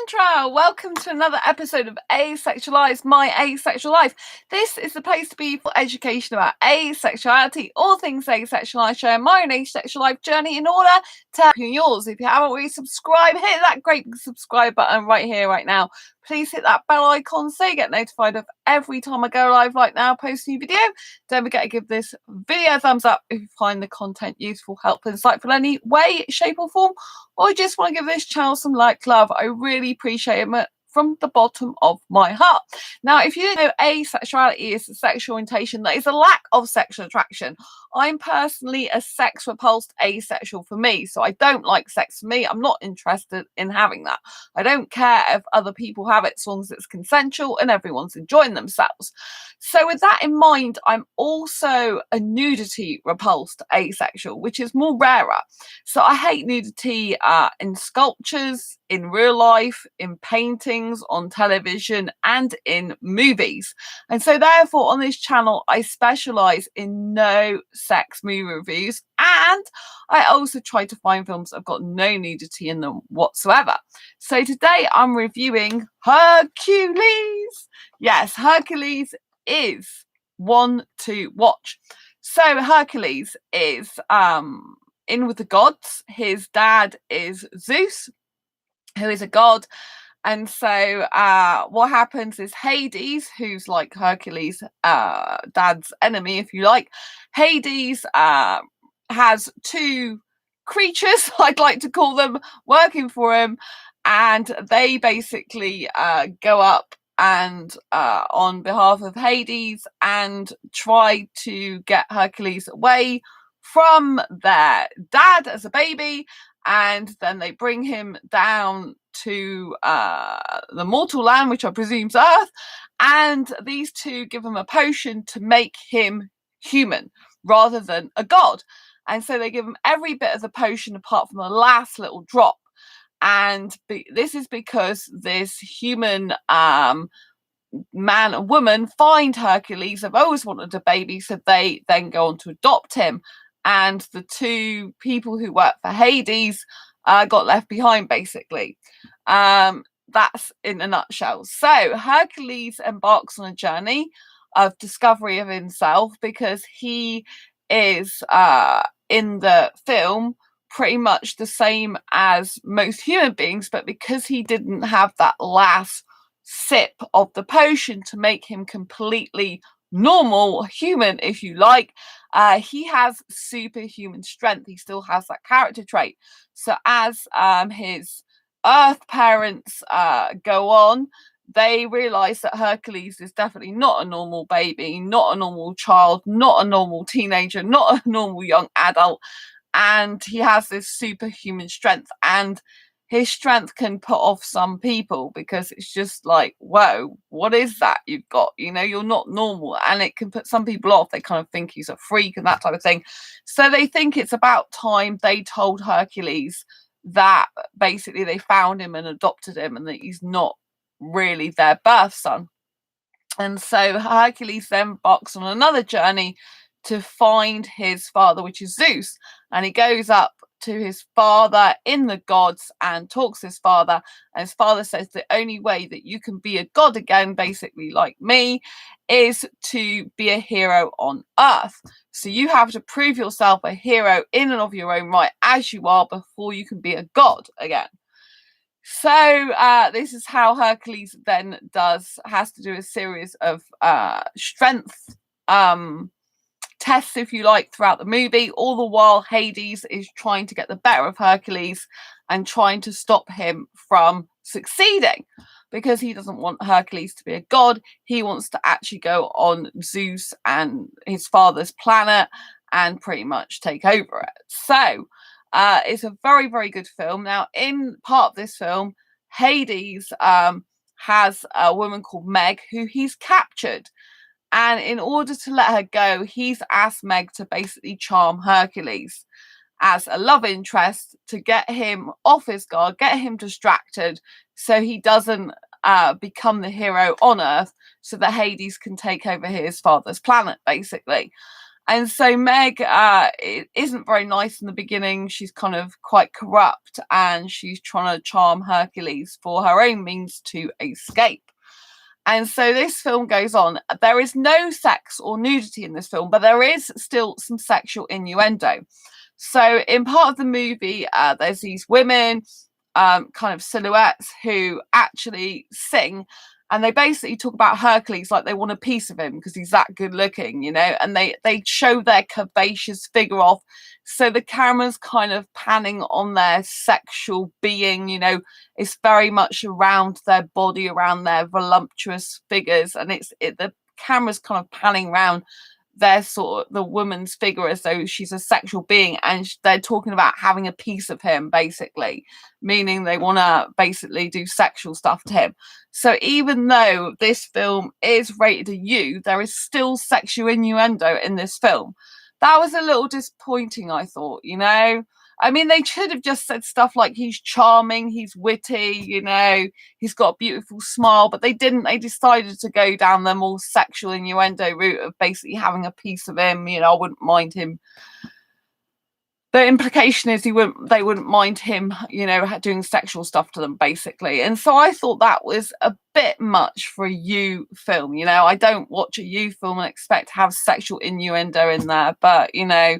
Sandra, welcome to another episode of Asexualise, my asexual life. This is the place to be for education about asexuality, all things asexual, sharing my own asexual life journey in order to help you in yours. If you haven't already subscribed, hit that great subscribe button right here, right now. Please hit that bell icon so you get notified of every time I go live like now, post a new video. Don't forget to give this video a thumbs up if you find the content useful, helpful, insightful in any way, shape or form, or just want to give this channel some love. I really appreciate it from the bottom of my heart. Now, if you don't know, asexuality is a sexual orientation that is a lack of sexual attraction. I'm personally a sex repulsed asexual for me, so I don't like sex for me. I'm not interested in having that. I don't care if other people have it as long as it's consensual and everyone's enjoying themselves. So with that in mind, I'm also a nudity repulsed asexual, which is more rarer. So I hate nudity in sculptures, in real life, in paintings, on television, and in movies. And so therefore on this channel, I specialise in no sex movie reviews, and I also try to find films that have got no nudity in them whatsoever. So today I'm reviewing Hercules. Yes, Hercules is one to watch. So Hercules is in with the gods. His dad is Zeus, who is a god. And so what happens is Hades, who's like Hercules' dad's enemy, if you like, Hades has two creatures, I'd like to call them, working for him, and they basically go up and on behalf of Hades and try to get Hercules away from their dad as a baby, and then they bring him down to the mortal land, which I presume is Earth, and these two give him a potion to make him human rather than a god. And so they give him every bit of the potion apart from the last little drop. And this is because this human man and woman find Hercules. They've always wanted a baby, so they then go on to adopt him. And the two people who work for Hades got left behind, basically. That's in a nutshell. So Hercules embarks on a journey of discovery of himself, because he is in the film pretty much the same as most human beings, but because he didn't have that last sip of the potion to make him completely normal human, if you like, he has superhuman strength. He still has that character trait. So as his Earth parents go on, they realize that Hercules is definitely not a normal baby, not a normal child, not a normal teenager, not a normal young adult, and he has this superhuman strength, and his strength can put off some people, because it's just like, whoa, what is that you've got? You know, you're not normal, and it can put some people off. They kind of think he's a freak and that type of thing. So they think it's about time they told Hercules that basically they found him and adopted him, and that he's not really their birth son. And so Hercules then embarks on another journey to find his father, which is Zeus, and he goes up to his father in the gods and talks to his father, and his father says the only way that you can be a god again, basically like me, is to be a hero on Earth. So you have to prove yourself a hero in and of your own right as you are before you can be a god again. So this is how Hercules then has to do a series of strength tests, if you like, throughout the movie. All the while Hades is trying to get the better of Hercules and trying to stop him from succeeding, because he doesn't want Hercules to be a god. He wants to actually go on Zeus and his father's planet and pretty much take over it. So it's a very, very good film. Now, in part of this film, Hades has a woman called Meg who he's captured. And in order to let her go, he's asked Meg to basically charm Hercules as a love interest to get him off his guard, get him distracted, so he doesn't become the hero on Earth, so that Hades can take over his father's planet, basically. And so Meg isn't very nice in the beginning. She's kind of quite corrupt, and she's trying to charm Hercules for her own means to escape. And so this film goes on. There is no sex or nudity in this film, but there is still some sexual innuendo. So in part of the movie, there's these women, kind of silhouettes, who actually sing, and they basically talk about Hercules like they want a piece of him because he's that good looking, you know, and they show their curvaceous figure off. So the camera's kind of panning on their sexual being, you know, it's very much around their body, around their voluptuous figures, and the camera's kind of panning around their sort of the woman's figure as though she's a sexual being, and they're talking about having a piece of him, basically, meaning they want to basically do sexual stuff to him. So even though this film is rated U, there is still sexual innuendo in this film. That was a little disappointing, I thought, you know. I mean, they should have just said stuff like he's charming, he's witty, you know, he's got a beautiful smile, but they didn't. They decided to go down the more sexual innuendo route of basically having a piece of him. You know, I wouldn't mind him. The implication is they wouldn't mind him, you know, doing sexual stuff to them, basically. And so I thought that was a bit much for a U film. You know, I don't watch a U film and expect to have sexual innuendo in there, but, you know,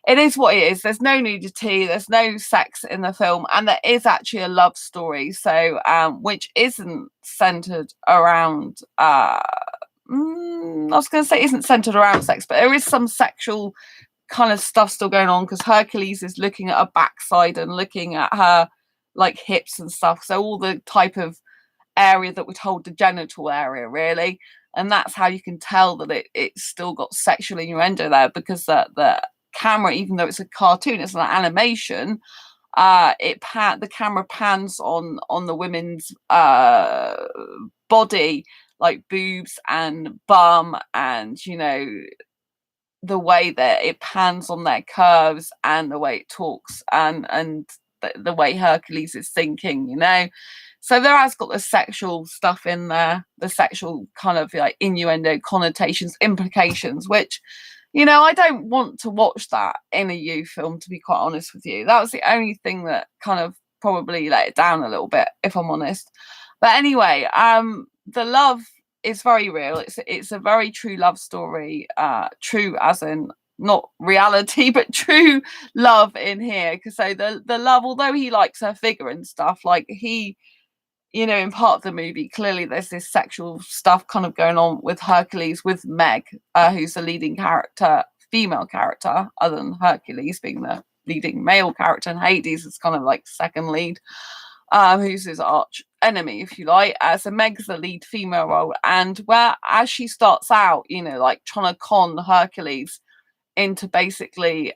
it is what it is. There's no nudity, there's no sex in the film, and there is actually a love story, so which isn't centered around I was going to say isn't centered around sex, but there is some sexual kind of stuff still going on, because Hercules is looking at her backside and looking at her like hips and stuff, so all the type of area that would hold the genital area, really. And that's how you can tell that it's still got sexual innuendo there, because the camera, even though it's a cartoon, it's an animation, the camera pans on the women's body, like boobs and bum, and, you know, the way that it pans on their curves and the way it talks, and the way Hercules is thinking, you know. So there has got the sexual stuff in there, the sexual kind of like innuendo, connotations, implications, which, you know, I don't want to watch that in a U film, to be quite honest with you. That was the only thing that kind of probably let it down a little bit, if I'm honest. But anyway, the love is very real. It's a very true love story, true as in not reality, but true love in here. Because so the love, although he likes her figure and stuff, like he, you know, in part of the movie, clearly there's this sexual stuff kind of going on with Hercules, with Meg, who's the leading character, female character, other than Hercules being the leading male character, and Hades is kind of like second lead, who's his arch enemy, if you like. So Meg's the lead female role, and where as she starts out, you know, like trying to con Hercules into basically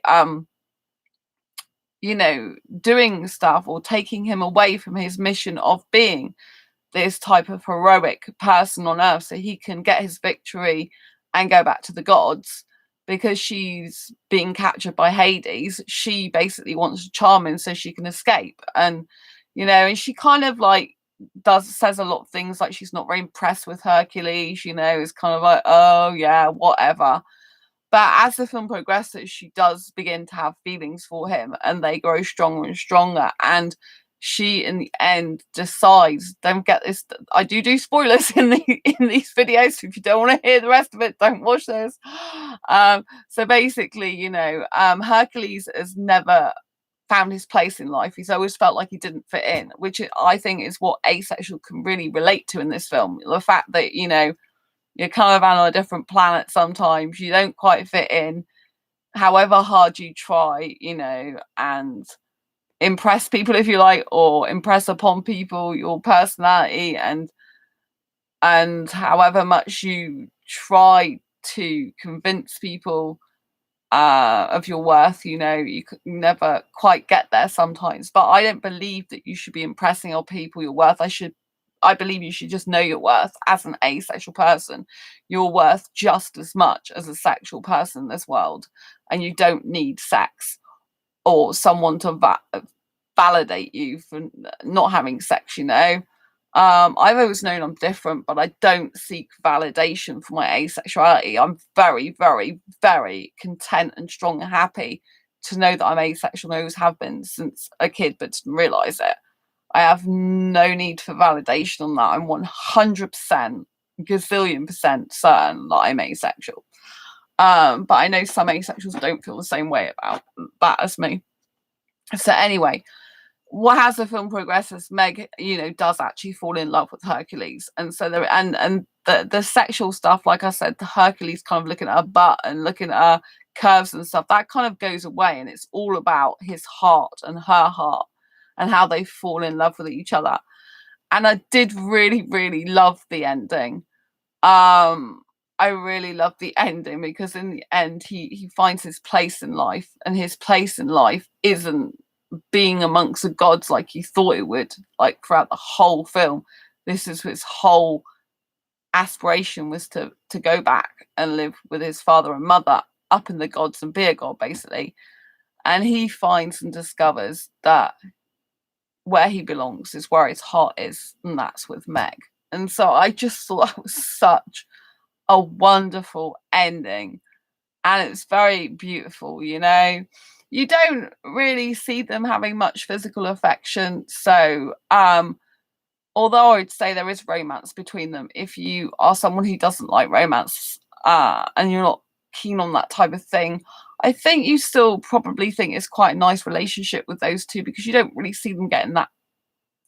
you know, doing stuff or taking him away from his mission of being this type of heroic person on earth so he can get his victory and go back to the gods, because she's being captured by Hades. She basically wants to charm him so she can escape. And, you know, and she kind of like says a lot of things, like she's not very impressed with Hercules, you know, it's kind of like, oh yeah, whatever. But as the film progresses, she does begin to have feelings for him, and they grow stronger and stronger. And she, in the end, decides. Don't get this. I do spoilers in these videos. So if you don't want to hear the rest of it, don't watch this. So basically, you know, Hercules has never found his place in life. He's always felt like he didn't fit in, which I think is what asexual can really relate to in this film. The fact that, you know, you're kind of on a different planet sometimes, you don't quite fit in, however hard you try, you know, and impress people, if you like, or impress upon people your personality, and however much you try to convince people of your worth, you know, you could never quite get there sometimes. But I don't believe that you should be impressing on people your worth. I believe you should just know your worth as an asexual person. You're worth just as much as a sexual person in this world, and you don't need sex or someone to validate you for not having sex, you know. I've always known I'm different, but I don't seek validation for my asexuality. I'm very, very, very content and strong and happy to know that I'm asexual and always have been since a kid, but didn't realise it. I have no need for validation on that. I'm 100%, gazillion% certain that I'm asexual. But I know some asexuals don't feel the same way about that as me. So anyway, what has the film progresses? Meg, does actually fall in love with Hercules, and so there and the sexual stuff, like I said, the Hercules kind of looking at her butt and looking at her curves and stuff, that kind of goes away, and it's all about his heart and her heart and how they fall in love with each other. And I did really, really love the ending. I really love the ending because in the end he finds his place in life, and his place in life isn't being amongst the gods like he thought it would, like throughout the whole film. This is his whole aspiration, was to go back and live with his father and mother up in the gods and be a god, basically. And he finds and discovers that where he belongs is where his heart is, and that's with Meg. And so I just thought that was such a wonderful ending, and it's very beautiful. You don't really see them having much physical affection, so although I would say there is romance between them, if you are someone who doesn't like romance and you're not keen on that type of thing, I think you still probably think it's quite a nice relationship with those two, because you don't really see them getting that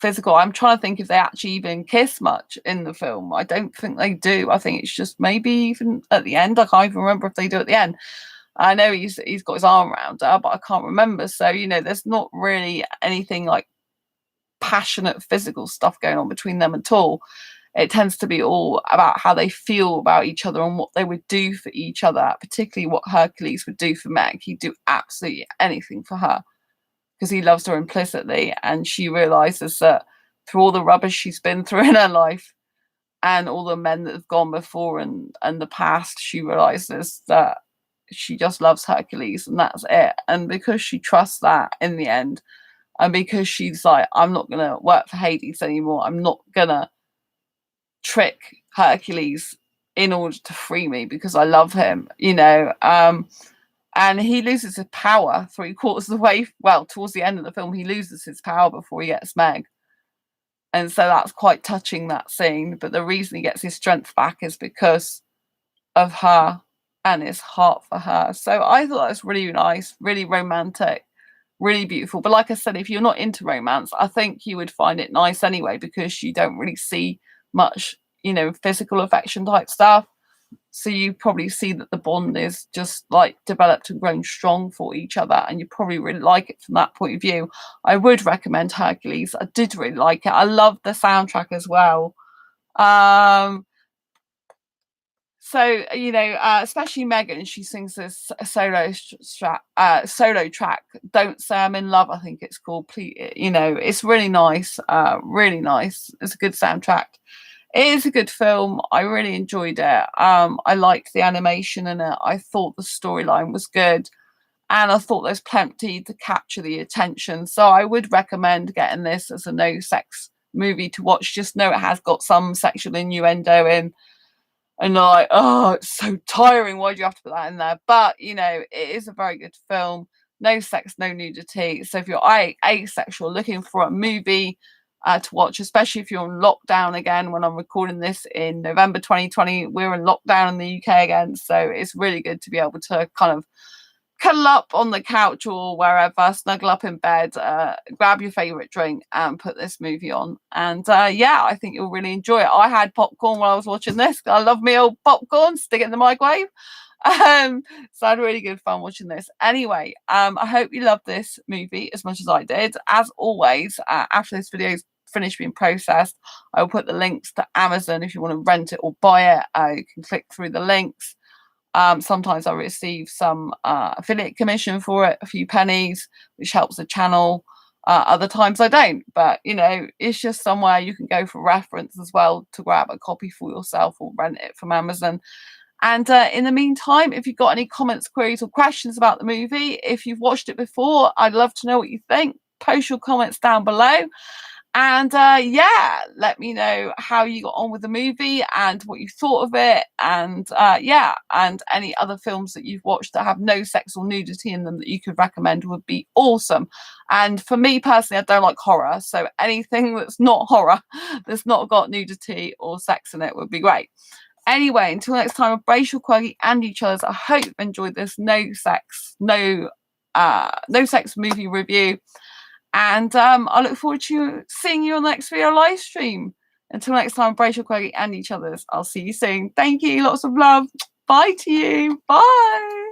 physical. I'm trying to think if they actually even kiss much in the film. I don't think they do. I think it's just maybe even at the end. I can't even remember if they do at the end. I know he's got his arm around her, but I can't remember. So, there's not really anything like passionate physical stuff going on between them at all. It tends to be all about how they feel about each other and what they would do for each other, particularly what Hercules would do for Meg. He'd do absolutely anything for her because he loves her implicitly, and she realizes that through all the rubbish she's been through in her life and all the men that have gone before and the past, she realizes that she just loves Hercules, and that's it. And because she trusts that in the end, and because she's like, I'm not gonna work for Hades anymore, I'm not gonna trick Hercules in order to free me because I love him, and he loses his power 3/4 of the way. Well, towards the end of the film, he loses his power before he gets Meg. And so that's quite touching, that scene. But the reason he gets his strength back is because of her and his heart for her. So I thought that was really nice, really romantic, really beautiful. But like I said, if you're not into romance, I think you would find it nice anyway, because you don't really see much, physical affection type stuff. So you probably see that the bond is just like developed and grown strong for each other, and you probably really like it from that point of view. I would recommend Hercules. I did really like it. I love the soundtrack as well. So especially Megan, she sings this solo track, "Don't Say I'm in Love," I think it's called. It's really nice, really nice. It's a good soundtrack. It is a good film. I really enjoyed it. I liked the animation in it. I thought the storyline was good, and I thought there's plenty to capture the attention. So I would recommend getting this as a no sex movie to watch. Just know it has got some sexual innuendo in, and like, oh, it's so tiring. Why do you have to put that in there? But it is a very good film. No sex, no nudity. So if you're asexual, looking for a movie to watch, especially if you're on lockdown again. When I'm recording this in November 2020, we're in lockdown in the UK again, so it's really good to be able to kind of cuddle up on the couch or wherever, snuggle up in bed, grab your favorite drink and put this movie on. And I think you'll really enjoy it. I had popcorn while I was watching this. I love me old popcorn, stick it in the microwave. So I had really good fun watching this. Anyway, I hope you loved this movie as much as I did. As always, after this video is finished being processed, I will put the links to Amazon if you want to rent it or buy it. You can click through the links. Sometimes I receive some affiliate commission for it, a few pennies, which helps the channel. Other times I don't, but it's just somewhere you can go for reference as well to grab a copy for yourself or rent it from Amazon. And in the meantime, if you've got any comments, queries or questions about the movie, if you've watched it before, I'd love to know what you think. Post your comments down below. And yeah, let me know how you got on with the movie and what you thought of it. And yeah, and any other films that you've watched that have no sex or nudity in them that you could recommend would be awesome. And for me personally, I don't like horror. So anything that's not horror, that's not got nudity or sex in it, would be great. Anyway, until next time, embrace your quirky and each other's. I hope you've enjoyed this no sex movie review. And I look forward to seeing you on the next video live stream. Until next time, embrace your quirky and each other's. I'll see you soon. Thank you. Lots of love. Bye to you. Bye.